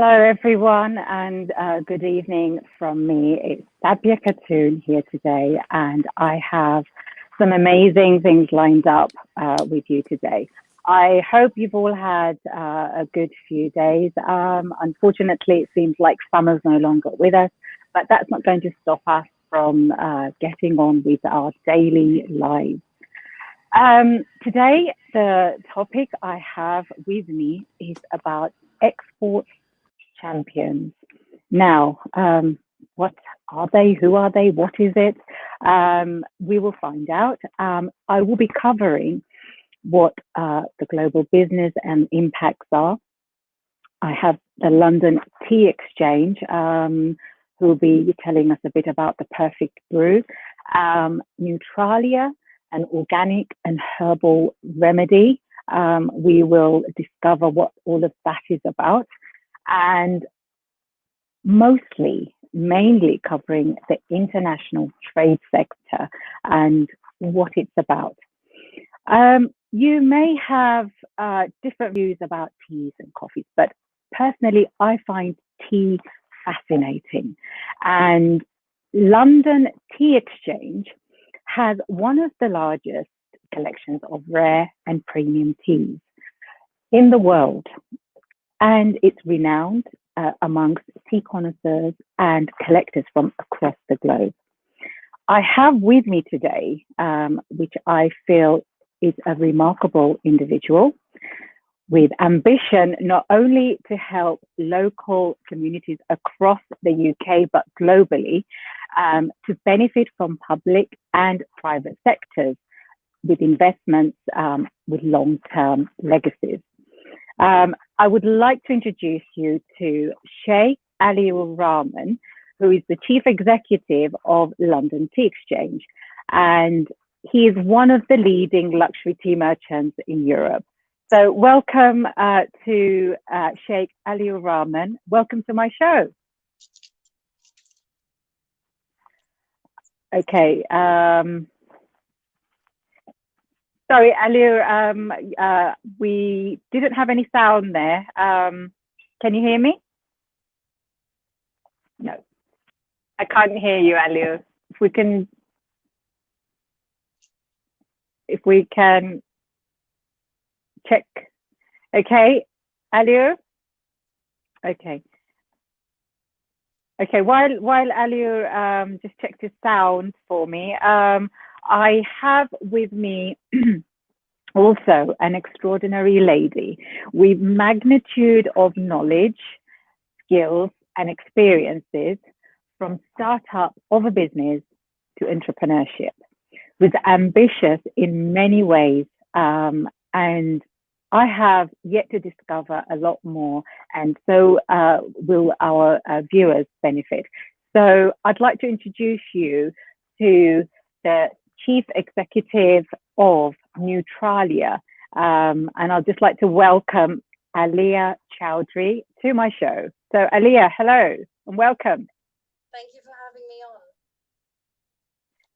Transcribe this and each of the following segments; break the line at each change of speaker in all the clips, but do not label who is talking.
Hello, everyone, and good evening from me. It's SABIA KHATUN here today, and I have some amazing things lined up with you today. I hope you've all had a good few days. Unfortunately, it seems like summer's no longer with us, but that's not going to stop us from getting on with our daily lives. Today, the topic I have with me is about export champions. Now, what are they? Who are they? What is it? We will find out. I will be covering what the global business and impacts are. I have the London Tea Exchange, who will be telling us a bit about the perfect brew, Nutraleya, an organic and herbal remedy. We will discover what all of that is about, and mainly covering the international trade sector and what it's about. You may have different views about teas and coffees, but personally, I find tea fascinating. And London Tea Exchange has one of the largest collections of rare and premium teas in the world, and it's renowned amongst tea connoisseurs and collectors from across the globe. I have with me today, which I feel is a remarkable individual with ambition not only to help local communities across the UK, but globally, to benefit from public and private sectors with investments with long-term legacies. I would like to introduce you to Sheikh Aliur Rahman, who is the Chief Executive of London Tea Exchange, and he is one of the leading luxury tea merchants in Europe. So welcome to Sheikh Aliur Rahman. Welcome to my show. Okay. Sorry, Aliur, we didn't have any sound there. Can you hear me? No, I can't hear you, Aliur. If we can check. Okay, Aliur? Okay. Okay, while Aliur just checked his sound for me, I have with me also an extraordinary lady with magnitude of knowledge, skills, and experiences from startup of a business to entrepreneurship, who's ambitious in many ways. And I have yet to discover a lot more, and so will our viewers benefit. So I'd like to introduce you to the Chief Executive of Nutraleya, and I'd just like to welcome Aleya Chowdhury to my show. So Aleya, hello and welcome.
Thank you for having me on.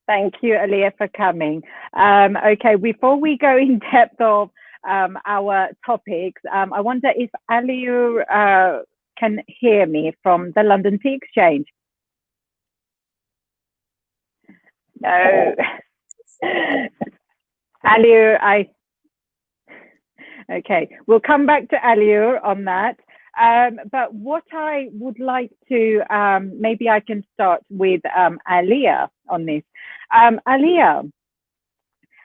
Thank you, Aleya, for coming. Okay, before we go in depth of our topics, I wonder if Aliur can hear me from the London Tea Exchange. No. Aliur, okay, we'll come back to Aliur on that. But what I would like to, maybe I can start with Aleya on this. Aleya,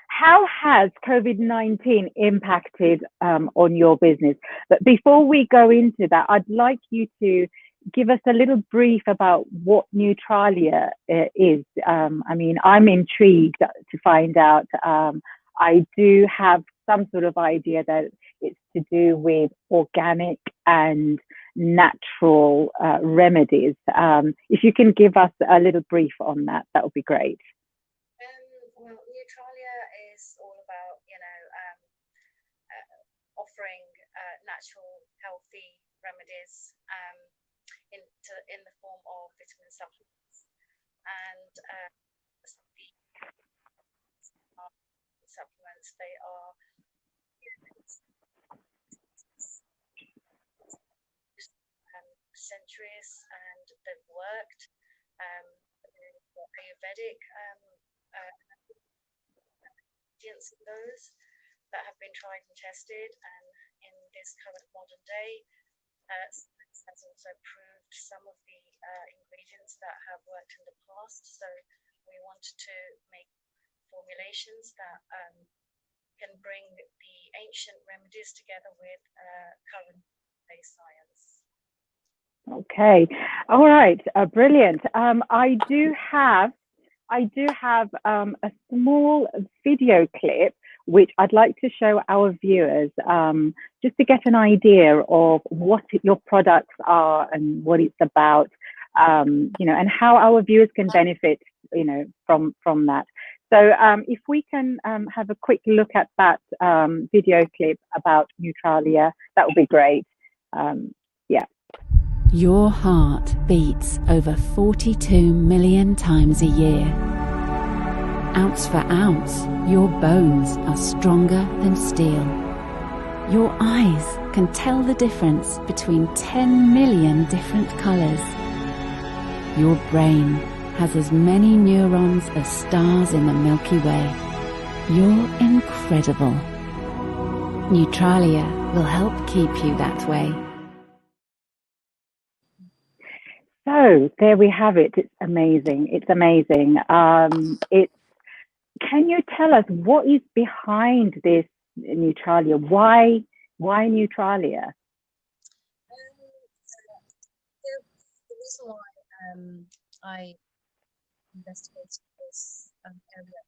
how has COVID-19 impacted on your business? But before we go into that, I'd like you to give us a little brief about what Nutraleya is. I mean, I'm intrigued to find out. I do have some sort of idea that it's to do with organic and natural remedies. If you can give us a little brief on that, that would be great.
Well, Nutraleya is all about, offering natural, healthy remedies in the form of vitamin supplements, and supplements, they are centuries, and they've worked. Ayurvedic ingredients in those that have been tried and tested, and in this current modern day, science has also proved some of the ingredients that have worked in the past. So we want to make formulations that can bring the ancient remedies together with current day science.
Okay, all right, brilliant. I do have a small video clip which I'd like to show our viewers, just to get an idea of what your products are and what it's about, you know, and how our viewers can benefit, you know, from that. So if we can have a quick look at that video clip about Nutraleya, that would be great. Yeah.
Your heart beats over 42 million times a year. Ounce for ounce, your bones are stronger than steel. Your eyes can tell the difference between 10 million different colours. Your brain has as many neurons as stars in the Milky Way. You're incredible. Nutraleya will help keep you that way.
So there we have it. It's amazing. It's amazing. Can you tell us what is behind this Nutraleya? Why Nutraleya?
The reason why I investigated this area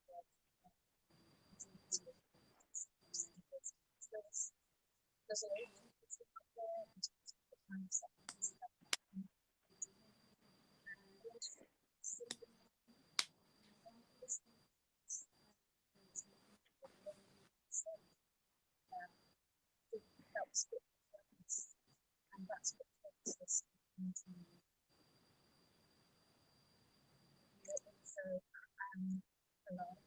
and that's what focuses into also a lot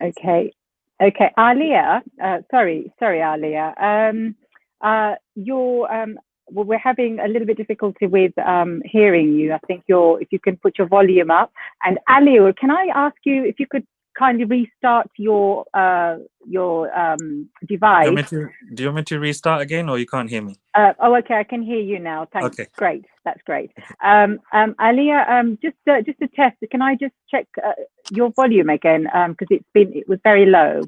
Okay, Aleya. Sorry, Aleya. Well, we're having a little bit difficulty with hearing you. I think if you can put your volume up. And Aliur, can I ask you if you could kindly restart your device?
Do you want me to restart again, or you can't hear me?
Oh, okay, I can hear you now. Thanks.
Okay.
Great, that's great. Aleya, just to test, can I just check your volume again? Because it was very low.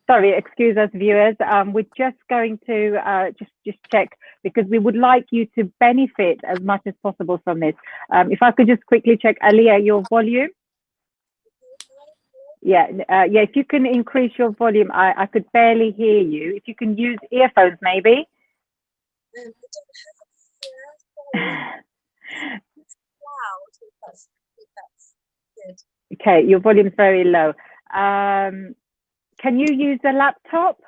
Sorry, excuse us, viewers. We're just going to just check, because we would like you to benefit as much as possible from this. If I could just quickly check, Aleya, your volume. Yeah, if you can increase your volume, I could barely hear you. If you can use earphones, maybe. Okay, your volume's very low. Can you use a laptop?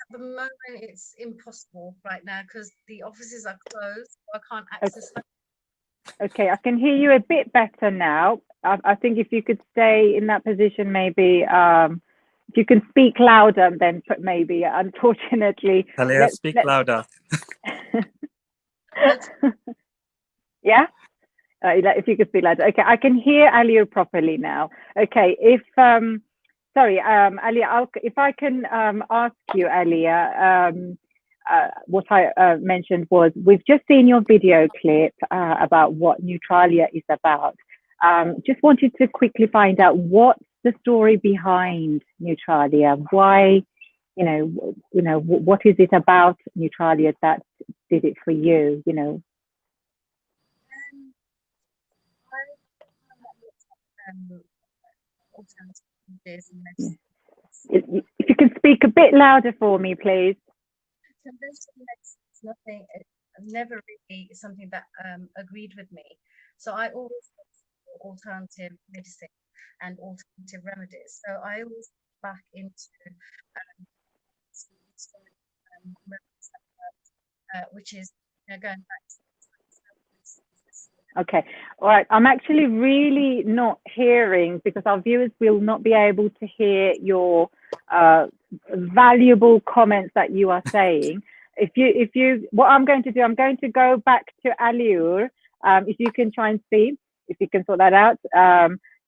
At the moment, it's impossible right now because the offices are closed, so I can't access them.
Okay, I can hear you a bit better now. I think if you could stay in that position, maybe if you can speak louder, then maybe. Unfortunately,
Aleya, speak louder.
Yeah, if you could speak louder. Okay, I can hear Aliur properly now. Okay, sorry, Aleya, if I can ask you, Aleya, what I mentioned was, we've just seen your video clip about what Nutraleya is about. Just wanted to quickly find out what's the story behind Nutraleya. Why, what is it about Nutraleya that did it for you? If you can speak a bit louder for me, please.
It's nothing. Never really something that agreed with me. So I always look for alternative medicine and alternative remedies. So I always back into remedies which is Yeah, going back to
Okay. All right. I'm actually really not hearing because our viewers will not be able to hear your valuable comments that you are saying. What I'm going to do, I'm going to go back to Aliur. If you can try and see, if you can sort that out.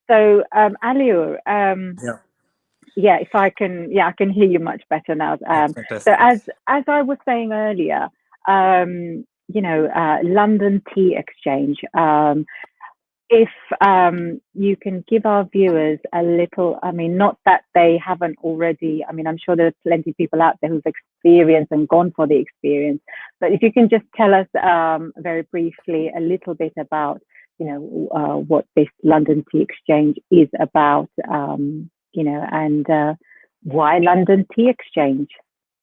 Aliur,
Yeah,
yeah, if I can, yeah, I can hear you much better now.
that's
So
fantastic.
as I was saying earlier, London Tea Exchange. If you can give our viewers a little, I mean, not that they haven't already, I mean, I'm sure there's plenty of people out there who've experienced and gone for the experience, but if you can just tell us very briefly a little bit about, what this London Tea Exchange is about, and why London Tea Exchange.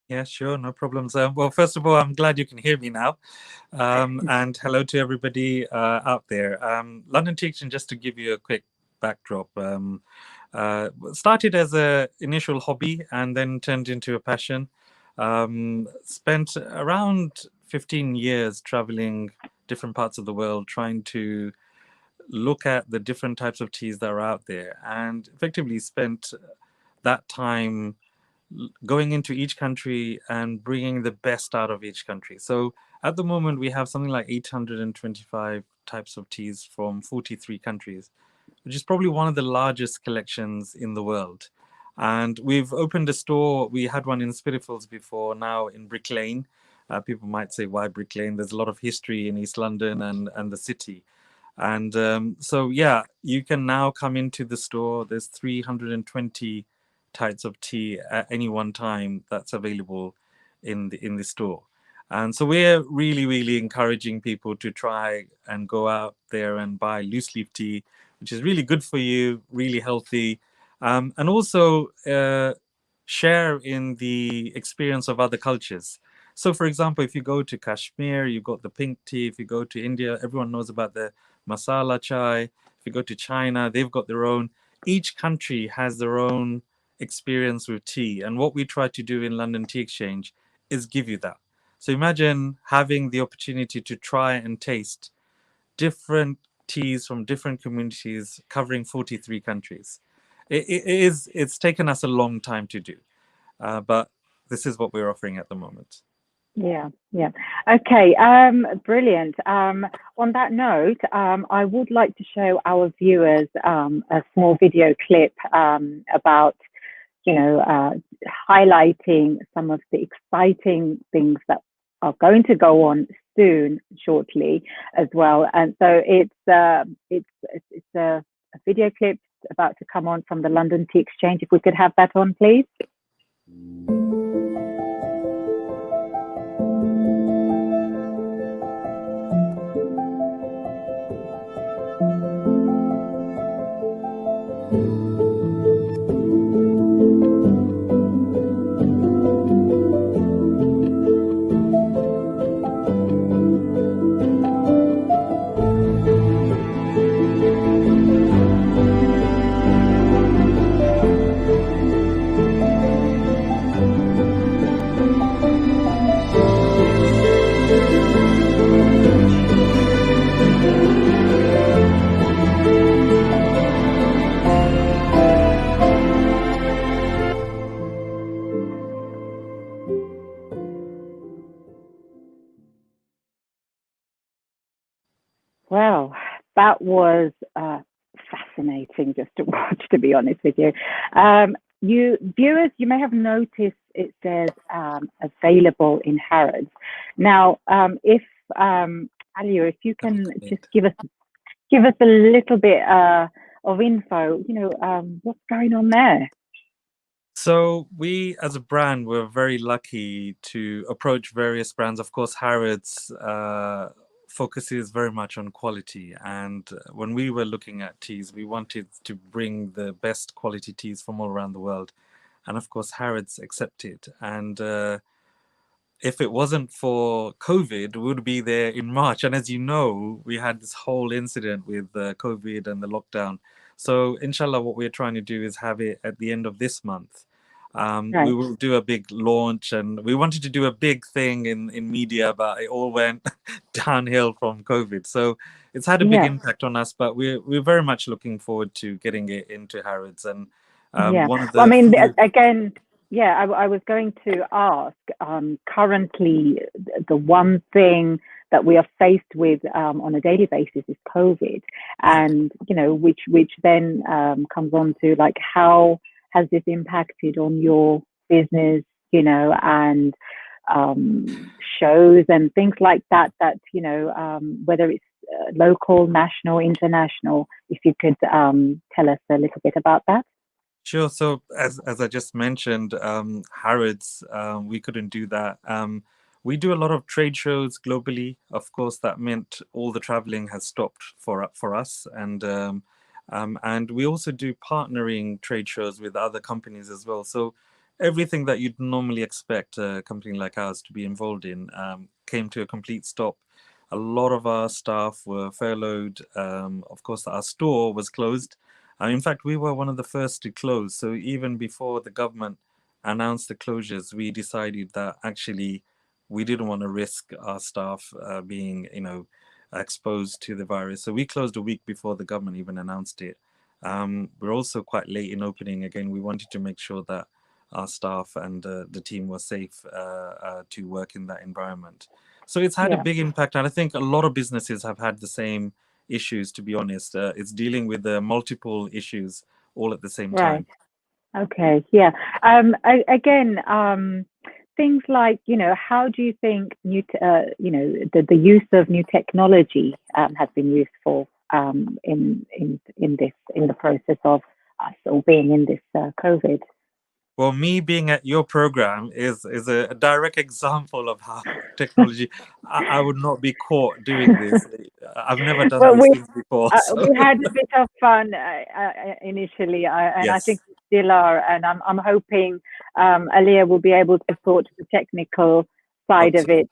Yeah, sure, no problems. Well, first of all, I'm glad you can hear me now. And hello to everybody out there. London Tea Exchange, just to give you a quick backdrop, started as a initial hobby and then turned into a passion. Spent around 15 years traveling different parts of the world, trying to look at the different types of teas that are out there, and effectively spent that time going into each country and bringing the best out of each country. So at the moment, we have something like 825 types of teas from 43 countries, which is probably one of the largest collections in the world. And we've opened a store. We had one in Spitalfields before, now in Brick Lane. People might say, why Brick Lane? There's a lot of history in East London and the city. And so, yeah, you can now come into the store. There's 320 types of tea at any one time that's available in the store. And so we're really encouraging people to try and go out there and buy loose leaf tea, which is really good for you, really healthy, and also share in the experience of other cultures. So, for example, if you go to Kashmir, you've got the pink tea. If you go to India, everyone knows about the masala chai. If you go to China, they've got their own. Each country has their own experience with tea. And what we try to do in London Tea Exchange is give you that. So imagine having the opportunity to try and taste different teas from different communities covering 43 countries. It's taken us a long time to do, but this is what we're offering at the moment.
Yeah. Okay, brilliant. On that note, I would like to show our viewers a small video clip about, highlighting some of the exciting things that are going to go on soon, shortly as well. And so it's a video clip about to come on from the London Tea Exchange. If we could have that on, please. Well, that was fascinating just to watch, to be honest with you. You viewers, you may have noticed it says available in Harrods. Now, if Aliur, if you can just give us a little bit of info, what's going on there?
So we, as a brand, were very lucky to approach various brands. Of course, Harrods focuses very much on quality. And when we were looking at teas, we wanted to bring the best quality teas from all around the world. And of course, Harrods accepted. And if it wasn't for COVID, we would be there in March. And as you know, we had this whole incident with COVID and the lockdown. So inshallah, what we're trying to do is have it at the end of this month.
Right.
We will do a big launch, and we wanted to do a big thing in media, but it all went downhill from COVID. So it's had a big
Yeah.
impact on us, but we're very much looking forward to getting it into Harrods. And
Yeah.
one of
Well, I
the
mean,
few,
again, yeah, I was going to ask, currently, the one thing that we are faced with on a daily basis is COVID,
yeah,
and which then comes on to like how has this impacted on your business, and shows and things like that. Whether it's local, national, international. If you could tell us a little bit about that.
sure. So as I just mentioned, Harrods, we couldn't do that. We do a lot of trade shows globally. Of course, that meant all the traveling has stopped for us, and we also do partnering trade shows with other companies as well. So everything that you'd normally expect a company like ours to be involved in came to a complete stop. A lot of our staff were furloughed. Of course, our store was closed. In fact, we were one of the first to close. So even before the government announced the closures, we decided that actually we didn't want to risk our staff being, exposed to the virus. So we closed a week before the government even announced it. We're also quite late in opening. Again, we wanted to make sure that our staff and the team were safe to work in that environment. So it's had a
Yeah.
big impact, and I think a lot of businesses have had the same issues, to be honest. It's dealing with multiple issues all at the same
Right.
time.
Okay. Yeah. Again, things like, how do you think the use of new technology has been useful in the process of us all being in this COVID?
Well, me being at your program is a direct example of how technology. I would not be caught doing this. I've never done
Well,
these things before, so
we had a bit of fun initially, and I think
yes,
we still are. And I'm hoping Aleya will be able to sort the technical side
hope
of
so.
it,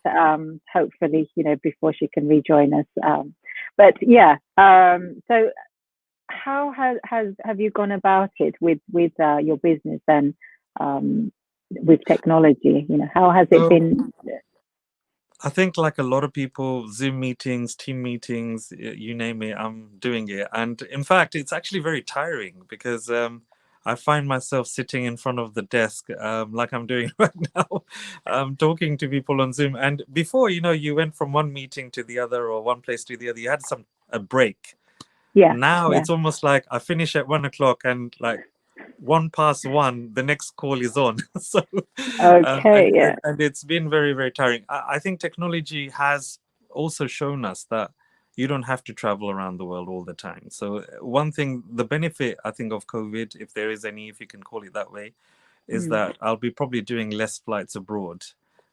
hopefully, before she can rejoin us. But yeah, so how have you gone about it with your business and with technology? How has it
So
been?
I think, like a lot of people, Zoom meetings, team meetings, you name it, I'm doing it. And in fact, it's actually very tiring because I find myself sitting in front of the desk like I'm doing right now, talking to people on Zoom. And before, you went from one meeting to the other or one place to the other, you had a break.
Yeah,
Now
yeah.
it's almost like I finish at 1 o'clock and like 1 past 1, the next call is on. So,
Okay, yeah,
and it's been very, very tiring. I think technology has also shown us that you don't have to travel around the world all the time. So, one thing, the benefit I think of COVID, if there is any, if you can call it that way, is
mm,
that I'll be probably doing less flights abroad,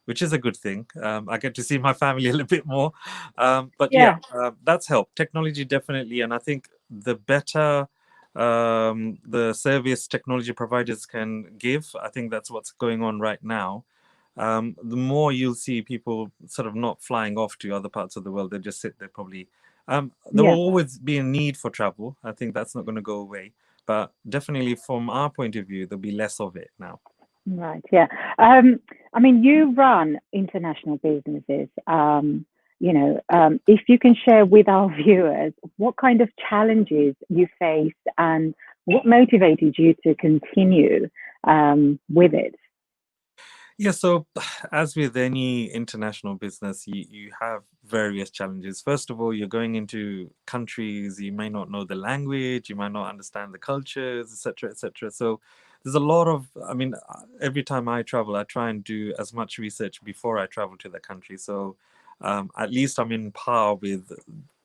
which is a good thing. I get to see my family a little bit more. But yeah,
yeah,
that's helped. Technology definitely, and I think the better the service technology providers can give, I think that's what's going on right now. The more you'll see people sort of not flying off to other parts of the world, they just sit there probably. There will
yeah.
always be a need for travel. I think that's not going to go away. But definitely from our point of view, there'll be less of it now.
Right, yeah. I mean, you run international businesses. If you can share with our viewers what kind of challenges you faced and what motivated you to continue with it.
Yeah, so as with any international business, you have various challenges. First of all, you're going into countries, you may not know the language, you might not understand the cultures, etc., etc. So there's a lot of, I mean, every time I travel, I try and do as much research before I travel to the country. So at least I'm in par with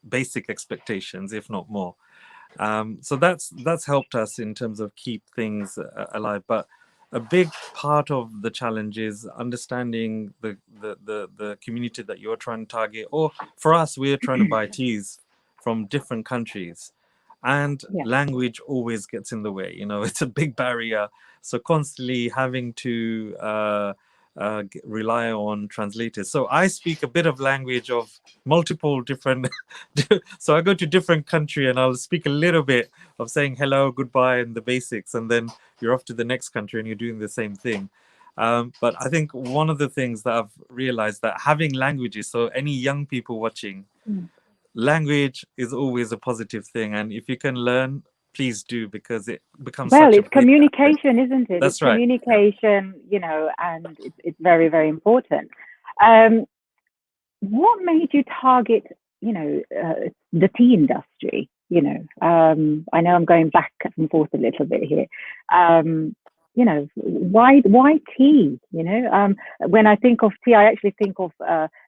basic expectations, if not more. So that's helped us in terms of keep things alive. But a big part of the challenge is understanding the community that you're trying to target. Or for us, we're trying to buy teas from different countries, and
Yeah,
language always gets in the way. It's a big barrier. So constantly having to rely on translators. So I speak a bit of language of multiple different. So I go to different country and I'll speak a little bit of saying hello, goodbye, and the basics, and then you're off to the next country and you're doing the same thing. But I think one of the things that I've realized that having languages, so any young people watching, language is always a positive thing, and if you can learn, please do, because it becomes
Well,
such a
it's
big asset.
communication, isn't it?
That's
It's
right.
communication, you know, and it's very, very important. What made you target, you know, the tea industry? You know, I know I'm going back and forth a little bit here. You know, why tea? You know, when I think of tea, I actually think of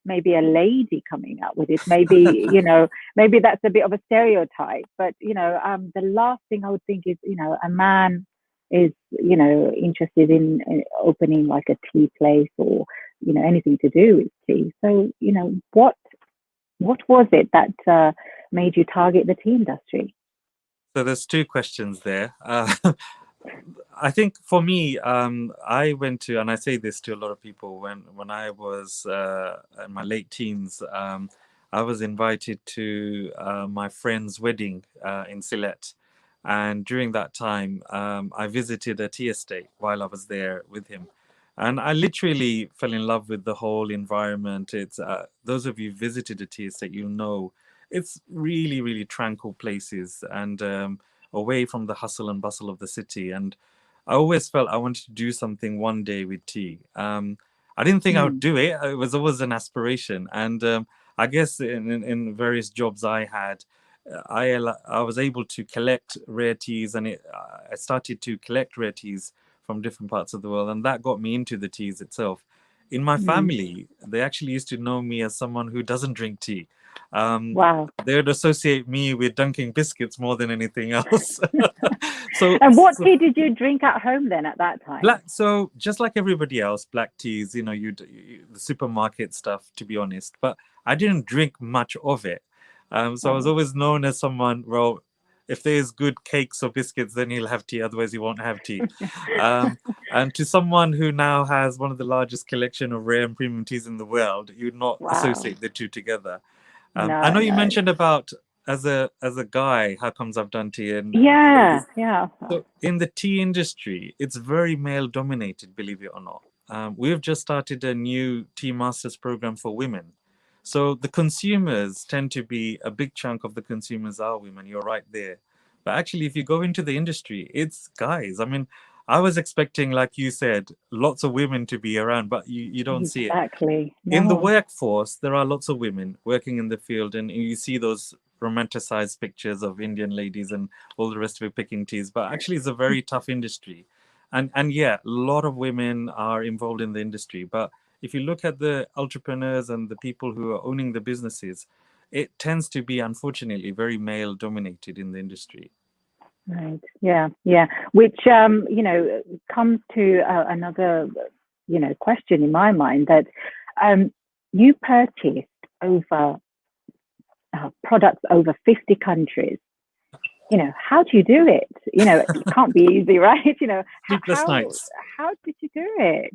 maybe a lady coming up with it. Maybe, you know, maybe that's a bit of a stereotype. But you know, the last thing I would think is, you know, a man is, you know, interested in opening like a tea place, or you know, anything to do with tea. So, you know, what was it that made you target the tea industry?
So there's two questions there. I think for me, I went to, and I say this to a lot of people, when I was in my late teens, I was invited to my friend's wedding in Sylhet. And during that time, I visited a tea estate while I was there with him. And I literally fell in love with the whole environment. It's those of you who visited a tea estate, you'll know it's really, really tranquil places, and away from the hustle and bustle of the city. And I always felt I wanted to do something one day with tea. I didn't think I would do it. It was always an aspiration. And I guess in various jobs I had, I was able to collect rare teas, and I started to collect rare teas from different parts of the world, and that got me into the teas itself. In my family, they actually used to know me as someone who doesn't drink tea.
Wow.
They would associate me with dunking biscuits more than anything else. So,
And what tea did you drink at home then at that time?
black. So just like everybody else, black teas, you know, the supermarket stuff, to be honest. But I didn't drink much of it. So I was always known as someone, well, if there's good cakes or biscuits, then he'll have tea. Otherwise, he won't have tea. And to someone who now has one of the largest collection of rare and premium teas in the world, you'd not associate the two together. I know you mentioned about as a guy, how comes I've done tea? And
yeah.
So in the tea industry, it's very male dominated, believe it or not. We've just started a new tea masters program for women. So the consumers tend to be, a big chunk of the consumers are women. You're right there. But actually, if you go into the industry, it's guys. I mean, I was expecting, like you said, lots of women to be around, but you don't see it.
Exactly.
In the workforce, there are lots of women working in the field, and you see those romanticized pictures of Indian ladies and all the rest of it picking teas. But actually, it's a very tough industry. And yeah, a lot of women are involved in the industry. But if you look at the entrepreneurs and the people who are owning the businesses, it tends to be, unfortunately, very male dominated in the industry.
Right. Yeah. Which, you know, comes to another, you know, question in my mind, that you purchased over products over 50 countries. You know, how do you do it? You know, it can't be easy, right? You know, how did you do it?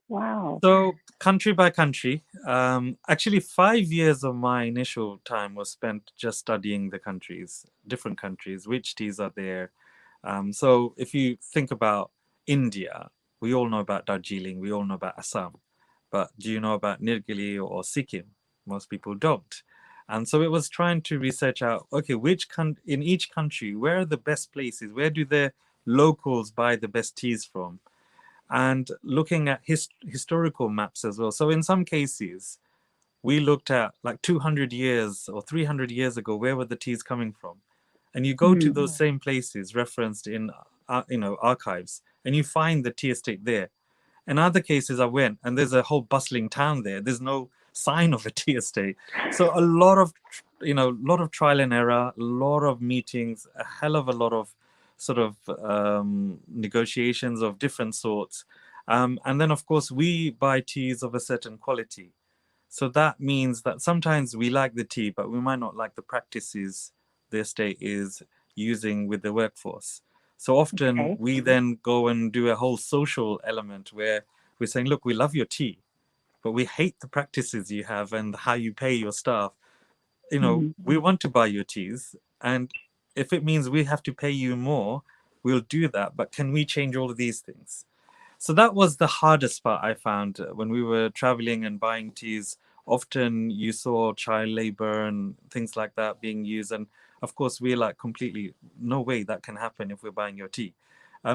Wow.
So country by country, actually 5 years of my initial time was spent just studying the countries, different countries, which teas are there. So if you think about India, we all know about Darjeeling, we all know about Assam, but do you know about Nilgiri or Sikkim? Most people don't. And so it was trying to research out, okay, in each country, where are the best places? Where do the locals buy the best teas from? And looking at historical maps as well. So in some cases, we looked at like 200 years or 300 years ago, where were the teas coming from? And you go to those same places referenced in archives, and you find the tea estate there. In other cases, I went and there's a whole bustling town there. There's no sign of a tea estate. So a lot of trial and error, a lot of meetings, a hell of a lot of sort of negotiations of different sorts. And then, of course, we buy teas of a certain quality. So that means that sometimes we like the tea, but we might not like the practices the estate is using with the workforce. So often we then go and do a whole social element where we're saying, look, we love your tea, but we hate the practices you have and how you pay your staff. We want to buy your teas, and if it means we have to pay you more, we'll do that. But can we change all of these things? So that was the hardest part I found when we were traveling and buying teas. Often you saw child labor and things like that being used. And of course, we're like completely, no way that can happen if we're buying your tea.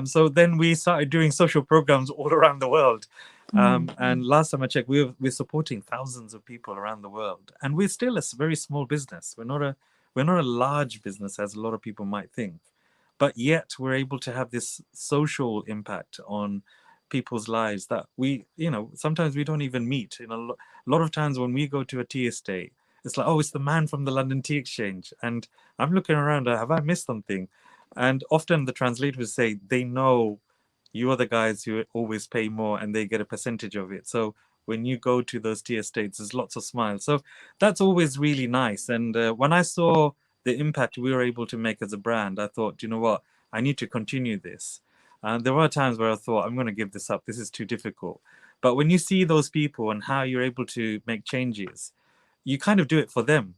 So then we started doing social programs all around the world. And last time I checked, we're supporting thousands of people around the world. And we're still a very small business. We're not a large business as a lot of people might think. But yet we're able to have this social impact on people's lives that sometimes we don't even meet. A lot of times when we go to a tea estate, it's like, oh, it's the man from the London Tea Exchange, and I'm looking around, have I missed something? And often the translators say they know you are the guys who always pay more and they get a percentage of it. So when you go to those tea estates, there's lots of smiles. So that's always really nice. And when I saw the impact we were able to make as a brand, I thought, you know what, I need to continue this. There were times where I thought, I'm going to give this up. This is too difficult. But when you see those people and how you're able to make changes, you kind of do it for them.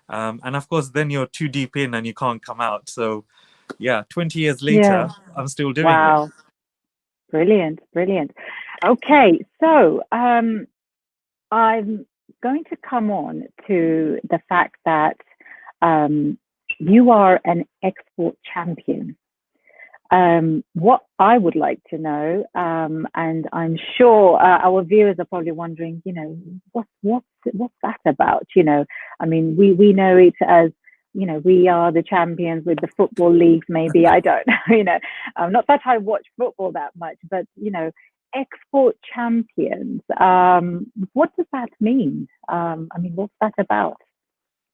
And of course, then you're too deep in and you can't come out. So yeah, 20 years later, I'm still doing it.
Brilliant. Okay, so I'm going to come on to the fact that you are an export champion. What I would like to know, and I'm sure our viewers are probably wondering, what's that about? I mean, we know it as, we are the champions with the football leagues. Maybe I don't know. Not that I watch football that much, but export champions. What does that mean? I mean, what's that about?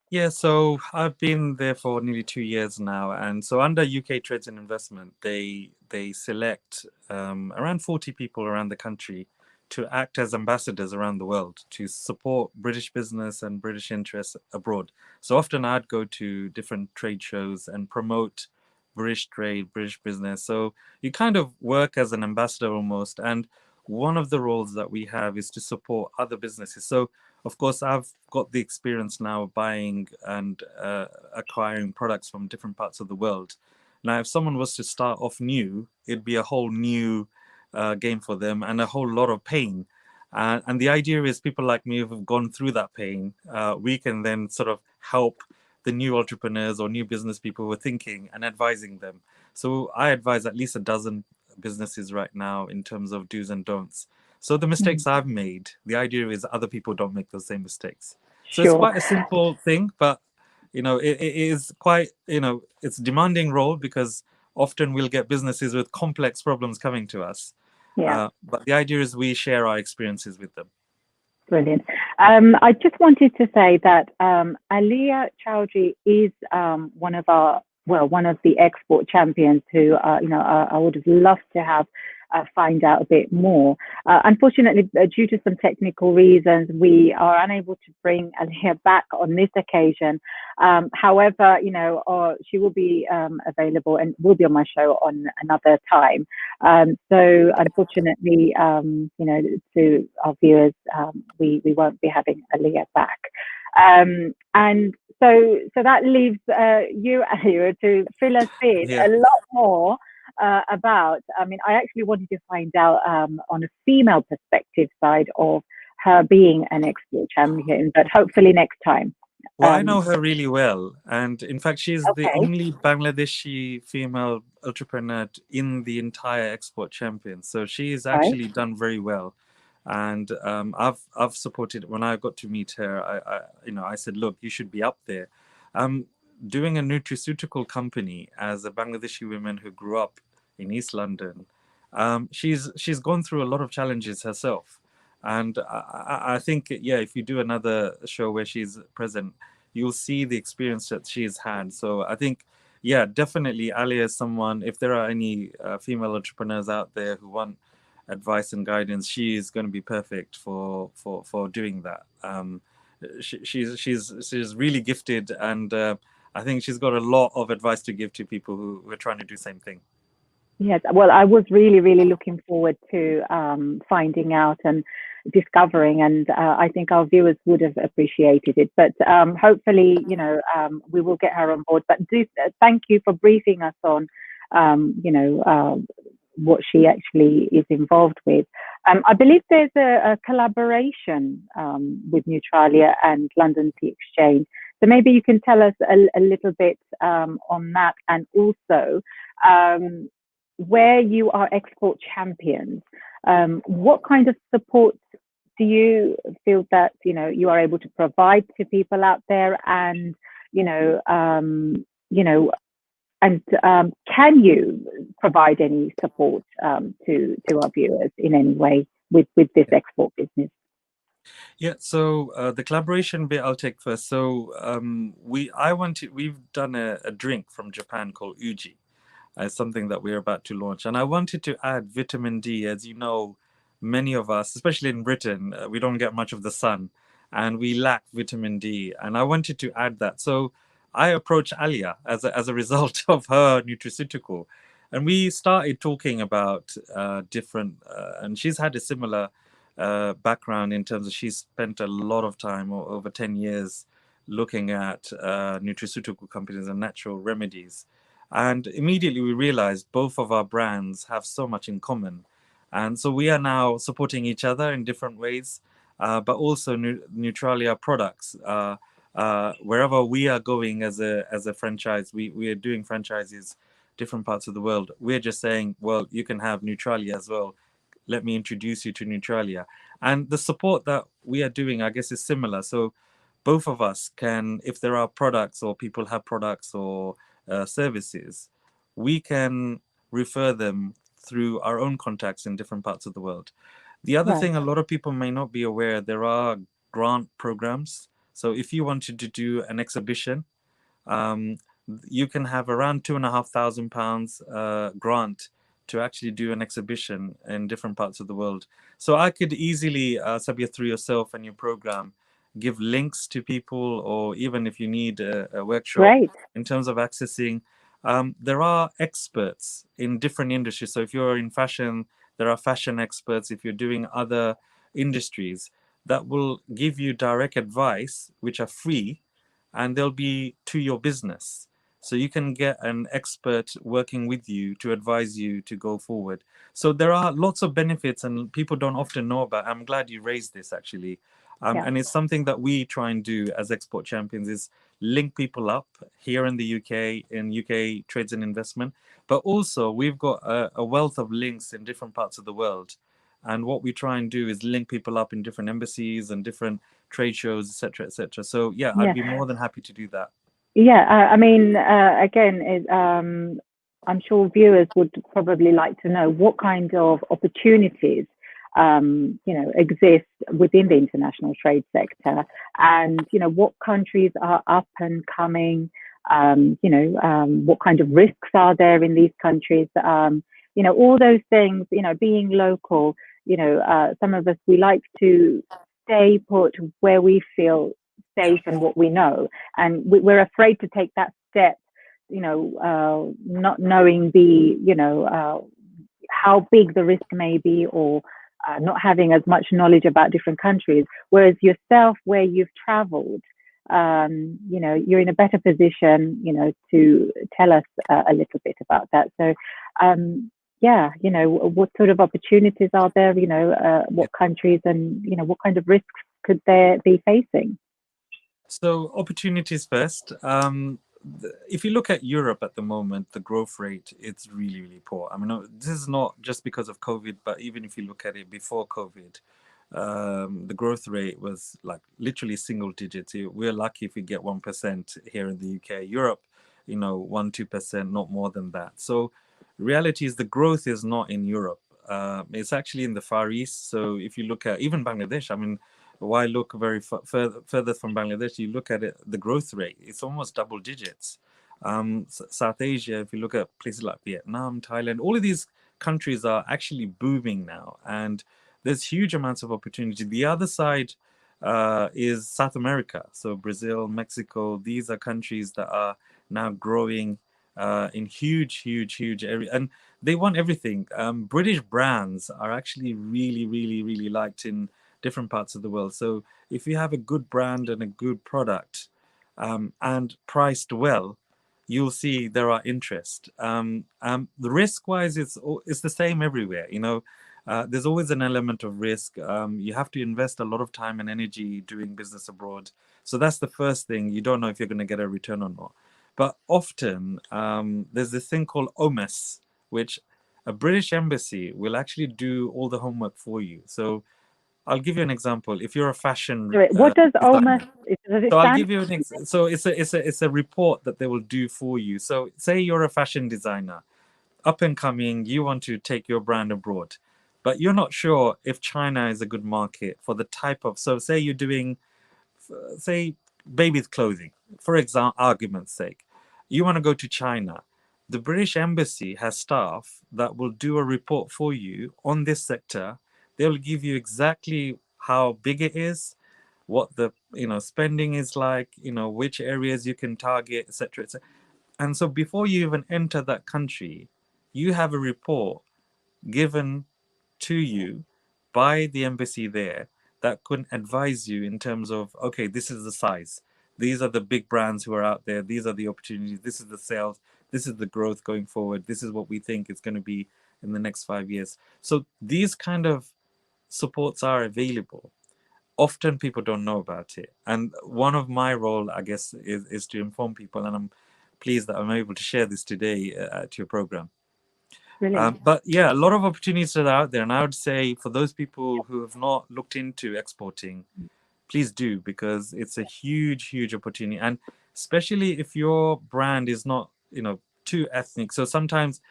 Yeah, so I've been there for nearly 2 years now, and so under UK Trades and Investment, they select around 40 people around the country to act as ambassadors around the world to support British business and British interests abroad. So often I'd go to different trade shows and promote British trade, British business. So you kind of work as an ambassador almost, and one of the roles that we have is to support other businesses. So of course, I've got the experience now of buying and acquiring products from different parts of the world. Now, if someone was to start off new, it'd be a whole new game for them and a whole lot of pain. And the idea is people like me who've gone through that pain, we can then sort of help the new entrepreneurs or new business people who are thinking and advising them. So I advise at least a dozen businesses right now in terms of do's and don'ts. So the mistakes I've made, the idea is other people don't make those same mistakes. So it's quite a simple thing, but it is quite, it's a demanding role because often we'll get businesses with complex problems coming to us. But the idea is we share our experiences with them.
Brilliant. I just wanted to say that Aleya Chowdhury is one of the export champions who, I would have loved to have find out a bit more. Unfortunately, due to some technical reasons, we are unable to bring Aleya back on this occasion. However, she will be available and will be on my show on another time. So unfortunately, to our viewers, we won't be having Aleya back. And so that leaves you, Aliur, to fill us in a lot more about. I mean, I actually wanted to find out on a female perspective side of her being an export champion, but hopefully next time.
Well, I know her really well, and in fact, she's the only Bangladeshi female entrepreneur in the entire export champion. So she's actually done very well. And I've supported. When I got to meet her, I said, look, you should be up there. Doing a nutraceutical company as a Bangladeshi woman who grew up in East London, she's gone through a lot of challenges herself. And I think, if you do another show where she's present, you'll see the experience that she's had. So I think, definitely Aleya is someone, if there are any female entrepreneurs out there who want advice and guidance, she is going to be perfect for doing that. She's really gifted, and I think she's got a lot of advice to give to people who are trying to do the same thing.
Yes, well, I was really, really looking forward to finding out and discovering, and I think our viewers would have appreciated it. But hopefully, we will get her on board. But thank you for briefing us on, what she actually is involved with. I believe there's a collaboration with Nutraleya and London Tea Exchange. So maybe you can tell us a little bit on that, and also where you are export champions, what kind of support do you feel that you are able to provide to people out there, and can you provide any support to our viewers in any way with this export business?
Yeah, so the collaboration bit I'll take first. So we've done a drink from Japan called Uji. It's something that we're about to launch, and I wanted to add vitamin D. As you know, many of us, especially in Britain, we don't get much of the sun, and we lack vitamin D. And I wanted to add that. So I approached Aleya as a result of her nutraceutical, and we started talking about different. And she's had a similar background in terms of she's spent a lot of time, over 10 years, looking at nutraceutical companies and natural remedies. And immediately we realized both of our brands have so much in common. And so we are now supporting each other in different ways, but also Nutraleya products. Wherever we are going as a franchise, we are doing franchises different parts of the world. We're just saying, well, you can have Nutraleya as well. Let me introduce you to Nutraleya. And the support that we are doing, I guess, is similar. So both of us can, if there are products or people have products or services, we can refer them through our own contacts in different parts of the world. The other thing a lot of people may not be aware, there are grant programs. So if you wanted to do an exhibition, you can have around £2,500 grant to actually do an exhibition in different parts of the world. So I could easily, Sabia, through yourself and your program, give links to people, or even if you need a workshop in terms of accessing. There are experts in different industries. So if you're in fashion, there are fashion experts. If you're doing other industries, that will give you direct advice, which are free, and they'll be to your business. So you can get an expert working with you to advise you to go forward. So there are lots of benefits, and people don't often know about. I'm glad you raised this, actually. And it's something that we try and do as export champions, is link people up here in the UK, in UK Trades and Investment. But also we've got a wealth of links in different parts of the world. And what we try and do is link people up in different embassies and different trade shows, etc., etc. So yeah, I'd be more than happy to do that.
Yeah, I mean, again, I'm sure viewers would probably like to know what kind of opportunities exist within the international trade sector, and what countries are up and coming. What kind of risks are there in these countries? All those things. Being local. Some of us, we like to stay put where we feel safe and what we know, and we're afraid to take that step. Not knowing how big the risk may be, or not having as much knowledge about different countries. Whereas yourself, where you've traveled, you're in a better position, to tell us a little bit about that. So, what sort of opportunities are there? What countries, and what kind of risks could they be facing?
So opportunities first. If you look at Europe at the moment, the growth rate, it's really, really poor. I mean, this is not just because of COVID, but even if you look at it before COVID, the growth rate was like literally single digits. We're lucky if we get 1% here in the UK. Europe, 1-2%, not more than that. So reality is the growth is not in Europe. It's actually in the Far East. So if you look at even Bangladesh, I mean, why look very further from Bangladesh? You look at it, the growth rate, it's almost double digits. South Asia, if you look at places like Vietnam, Thailand, all of these countries are actually booming now, and there's huge amounts of opportunity. The other side is South America. So Brazil, Mexico, these are countries that are now growing in huge area, and they want everything. British brands are actually really liked in different parts of the world. So if you have a good brand and a good product, and priced well, you'll see there are interest. The risk wise, it's the same everywhere. There's always an element of risk. You have to invest a lot of time and energy doing business abroad. So that's the first thing. You don't know if you're going to get a return or not. But often there's this thing called OMES, which a British embassy will actually do all the homework for you. So I'll give you an example. If you're a fashion
What does
designer,
OMA, does it
so I'll
stand?
give you so it's a report that they will do for you. So say you're a fashion designer, up and coming, you want to take your brand abroad, but you're not sure if China is a good market for the type of. So say you're doing, say, baby's clothing, for example, argument's sake, you want to go to China. The British embassy has staff that will do a report for you on this sector. They'll give you exactly how big it is, what the spending is like, which areas you can target, etc., etc. And so before you even enter that country, you have a report given to you by the embassy there that could advise you in terms of, okay, this is the size, these are the big brands who are out there, these are the opportunities, this is the sales, this is the growth going forward, this is what we think it's going to be in the next 5 years. So these kind of supports are available. Often people don't know about it, and one of my role, I guess, is to inform people, and I'm pleased that I'm able to share this today at your program.
Brilliant.
But yeah, a lot of opportunities are out there, and I would say for those people who have not looked into exporting, please do, because it's a huge opportunity, and especially if your brand is not too ethnic. So sometimes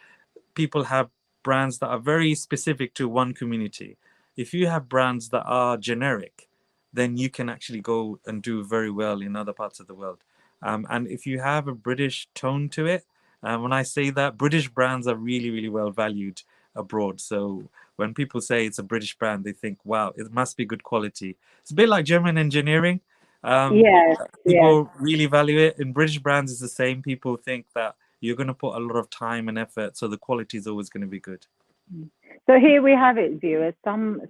people have brands that are very specific to one community. If you have brands that are generic, then you can actually go and do very well in other parts of the world. And if you have a British tone to it, when I say that, British brands are really well valued abroad. So when people say it's a British brand, they think, wow, it must be good quality. It's a bit like German engineering.
Yes,
People really value it. In British brands, it's the same. People think that you're going to put a lot of time and effort, so the quality is always going to be good.
So here we have it, viewers. Some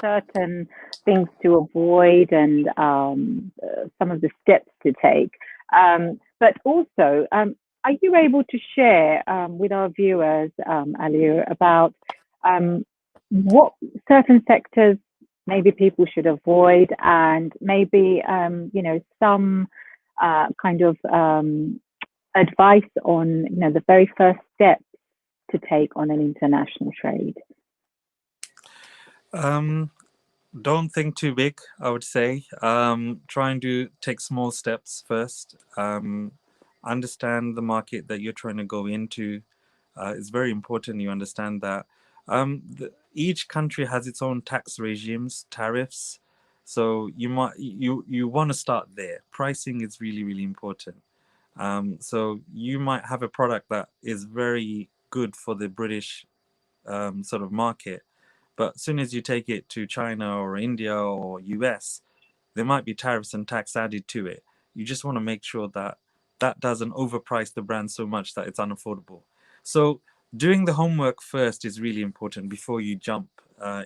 certain things to avoid, and some of the steps to take. But also, are you able to share with our viewers, Aliur, about what certain sectors maybe people should avoid, and maybe some kind of advice on the very first step to take on an international trade?
Don't think too big, I would say. Trying to take small steps first. Understand the market that you're trying to go into. It's very important you understand that. Each country has its own tax regimes, tariffs. So you want to start there. Pricing is really important. So you might have a product that is very good for the British sort of market, but as soon as you take it to China or India or US, there might be tariffs and tax added to it. You just want to make sure that that doesn't overprice the brand so much that it's unaffordable. So doing the homework first is really important before you jump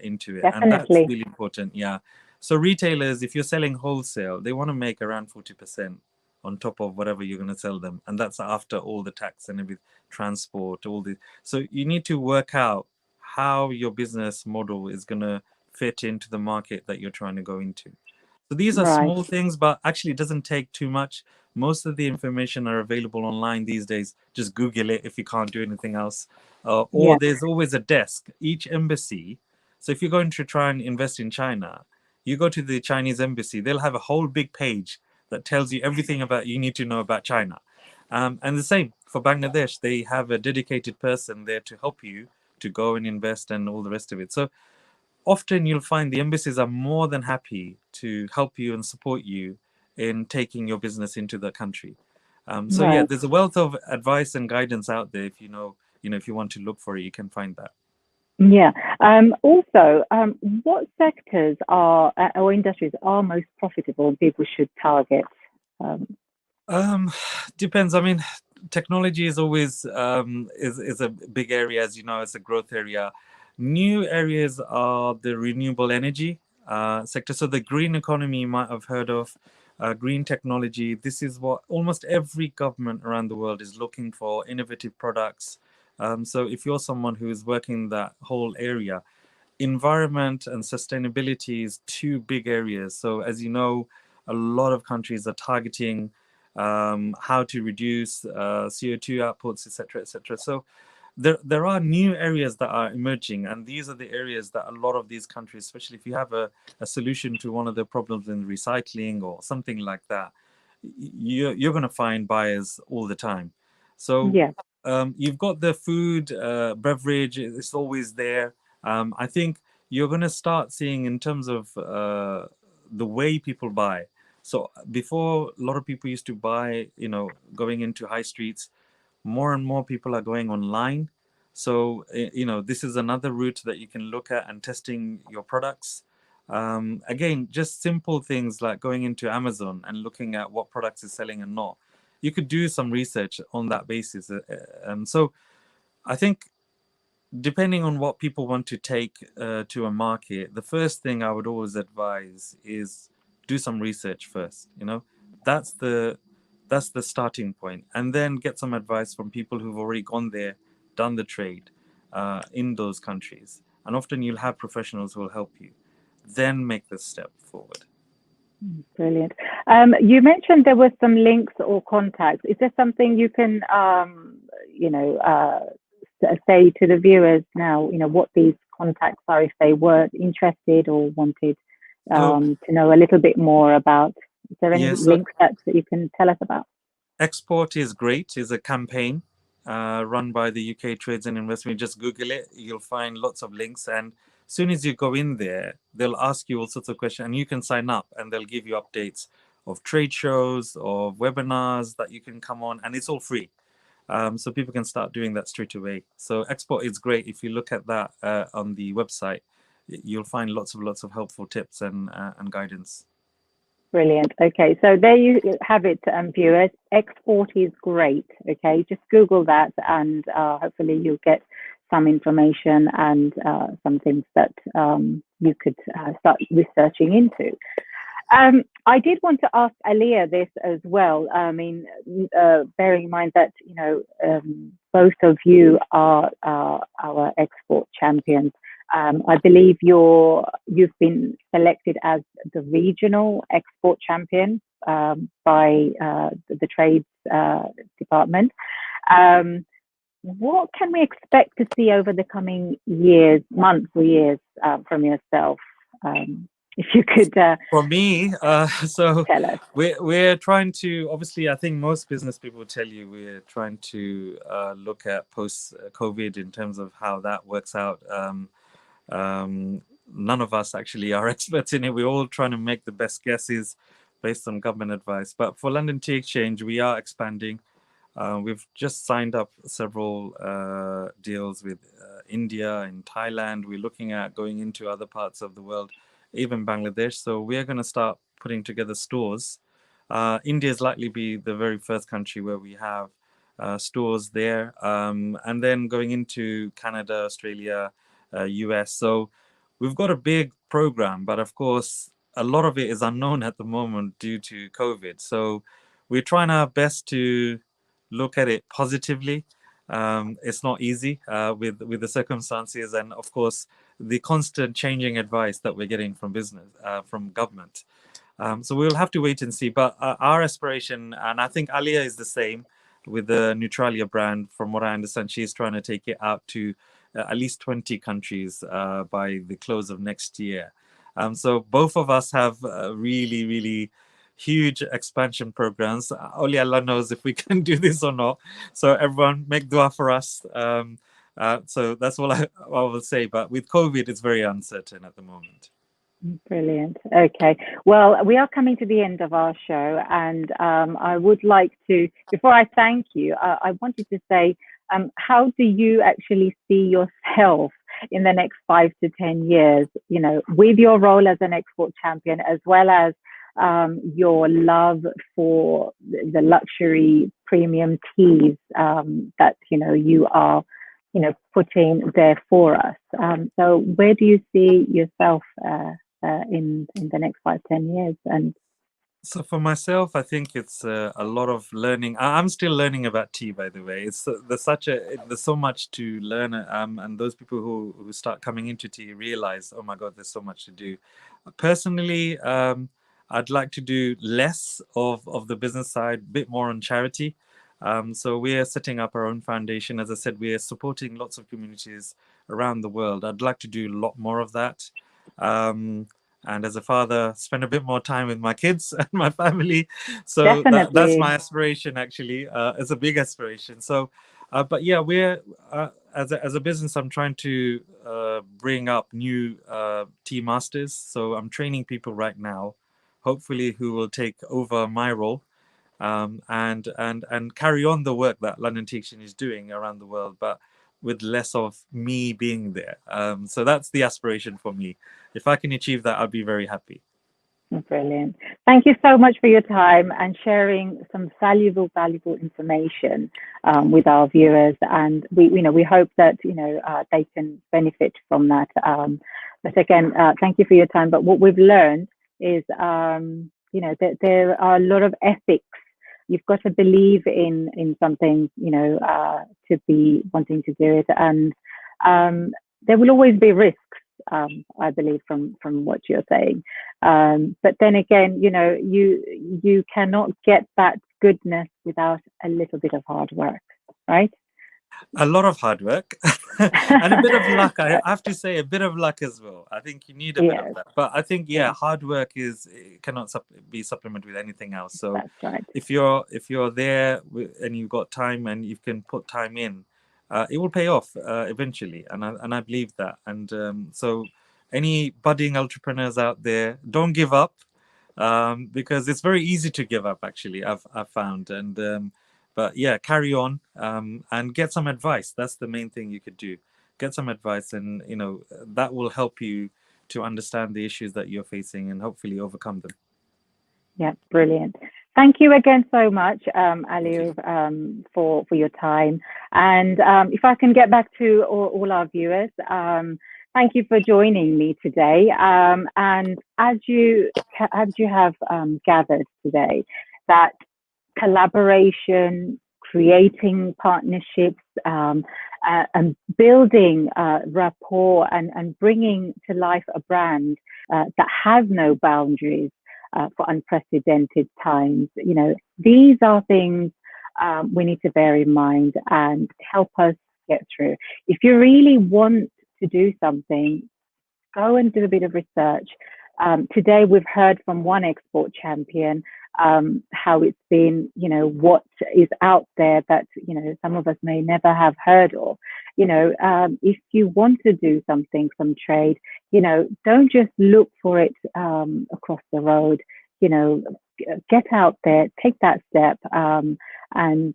into it.
Definitely.
And that's really important, yeah. So retailers, if you're selling wholesale, they want to make around 40% on top of whatever you're going to sell them. And that's after all the tax and everything, transport, all the. So you need to work out how your business model is going to fit into the market that you're trying to go into. So these are
Right.
small things, but actually it doesn't take too much. Most of the information are available online these days. Just Google it if you can't do anything else. Or
Yeah.
there's always a desk. Each embassy. So if you're going to try and invest in China, you go to the Chinese embassy, they'll have a whole big page that tells you everything about you need to know about China. And the same for Bangladesh. They have a dedicated person there to help you to go and invest and all the rest of it. So often you'll find the embassies are more than happy to help you and support you in taking your business into the country. So yeah,
Right.
there's a wealth of advice and guidance out there. If if you want to look for it, you can find that.
Yeah. Also, what sectors are or industries are most profitable and people should target?
Depends. I mean, technology is always is a big area, as you know, it's a growth area. New areas are the renewable energy sector. So the green economy you might have heard of, green technology. This is what almost every government around the world is looking for, innovative products. So if you're someone who is working in that whole area, environment and sustainability is two big areas. So as you know, a lot of countries are targeting how to reduce CO2 outputs, etc., etc. So there are new areas that are emerging, and these are the areas that a lot of these countries, especially if you have a solution to one of the problems in recycling or something like that, you're going to find buyers all the time. So
Yeah.
you've got the food, beverage, it's always there. I think you're going to start seeing in terms of the way people buy. So before, a lot of people used to buy, going into high streets. More and more people are going online. So, this is another route that you can look at and testing your products. Again, just simple things like going into Amazon and looking at what products is selling and not. You could do some research on that basis. So I think depending on what people want to take to a market, the first thing I would always advise is do some research first. That's the starting point, and then get some advice from people who've already gone there, done the trade in those countries, and often you'll have professionals who will help you. Then make the step forward.
Brilliant. You mentioned there were some links or contacts. Is there something you can, say to the viewers now, what these contacts are if they were interested or wanted to know a little bit more about? Is there any links that you can tell us about?
Export is Great is a campaign run by the UK Trades and Investment. Just Google it, you'll find lots of links, and as soon as you go in there, they'll ask you all sorts of questions, and you can sign up, and they'll give you updates of trade shows, of webinars that you can come on, and it's all free. So people can start doing that straight away. So Export is Great. If you look at that on the website, you'll find lots of helpful tips and guidance.
Brilliant. Okay, so there you have it, viewers. Export is Great. Okay, just Google that, and hopefully you'll get some information and some things that you could start researching into. I did want to ask Aleya this as well. I mean, bearing in mind that both of you are our export champions. I believe you've been selected as the regional export champion by the trades department. What can we expect to see over the coming months or years from yourself? If you could
for me, so
tell us.
We're trying to, obviously, I think most business people tell you we're trying to look at post-COVID in terms of how that works out. None of us actually are experts in it. We're all trying to make the best guesses based on government advice. But for London Tea Exchange, we are expanding. We've just signed up several deals with India and Thailand. We're looking at going into other parts of the world, even Bangladesh. So we're going to start putting together stores. India is likely to be the very first country where we have stores there. And then going into Canada, Australia, US. So we've got a big program, but of course, a lot of it is unknown at the moment due to COVID. So we're trying our best to look at it positively. It's not easy with the circumstances, and of course the constant changing advice that we're getting from from government. So we'll have to wait and see. But our aspiration, and I think Aleya is the same with the Nutraleya brand. From what I understand, she's trying to take it out to at least 20 countries by the close of next year. So both of us have really, really huge expansion programs. Only Allah knows if we can do this or not. So everyone make dua for us. So that's all I will say. But with COVID, it's very uncertain at the moment.
Brilliant. Okay. Well, we are coming to the end of our show, and I would like to, before I thank you, I wanted to say, how do you actually see yourself in the next 5 to 10 years, with your role as an export champion, as well as your love for the luxury premium teas that you are putting there for us. So where do you see yourself in the next 5-10 years? And
so for myself, I think it's a lot of learning. I'm still learning about tea, by the way. It's there's so much to learn, and those people who start coming into tea realize, oh my God, there's so much to do. Personally, I'd like to do less of the business side, a bit more on charity. So we're setting up our own foundation. As I said, we are supporting lots of communities around the world. I'd like to do a lot more of that. And as a father, spend a bit more time with my kids and my family. So that's
definitely,
my aspiration, actually. It's a big aspiration. So, but yeah, we're as a business, I'm trying to bring up new tea masters. So I'm training people right now, hopefully, who will take over my role. And carry on the work that London Tea Exchange is doing around the world, but with less of me being there. So that's the aspiration for me. If I can achieve that, I'll be very happy.
brilliant. Thank you so much for your time and sharing some valuable information with our viewers. And we hope that they can benefit from that. But again, thank you for your time. But what we've learned is that there are a lot of ethics. You've got to believe in something, to be wanting to do it, and there will always be risks. I believe from what you're saying, but then again, you cannot get that goodness without a little bit of hard work, right?
A lot of hard work and a bit of luck. I have to say, a bit of luck as well. I think you need a bit of that. But I think, hard work cannot be supplemented with anything else. So
that's right.
If you're there and you've got time and you can put time in, it will pay off eventually. And I believe that. And so any budding entrepreneurs out there, don't give up, because it's very easy to give up. Actually, I've found. But yeah, carry on and get some advice. That's the main thing you could do. Get some advice, and that will help you to understand the issues that you're facing and hopefully overcome them.
Yeah, brilliant. Thank you again so much, Aliur, for your time. And if I can get back to all our viewers, thank you for joining me today. And as you have gathered today, that collaboration, creating partnerships, and building rapport and bringing to life a brand that has no boundaries for unprecedented times. These are things we need to bear in mind and help us get through. If you really want to do something, go and do a bit of research. Today, we've heard from one export champion how it's been, what is out there that, some of us may never have heard of. If you want to do something, some trade, don't just look for it across the road. Get out there, take that step, and,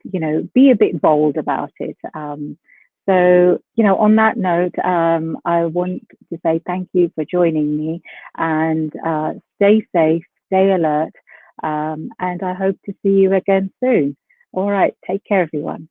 be a bit bold about it. So, on that note, I want to say thank you for joining me, and stay safe, stay alert, and I hope to see you again soon. All right, take care, everyone.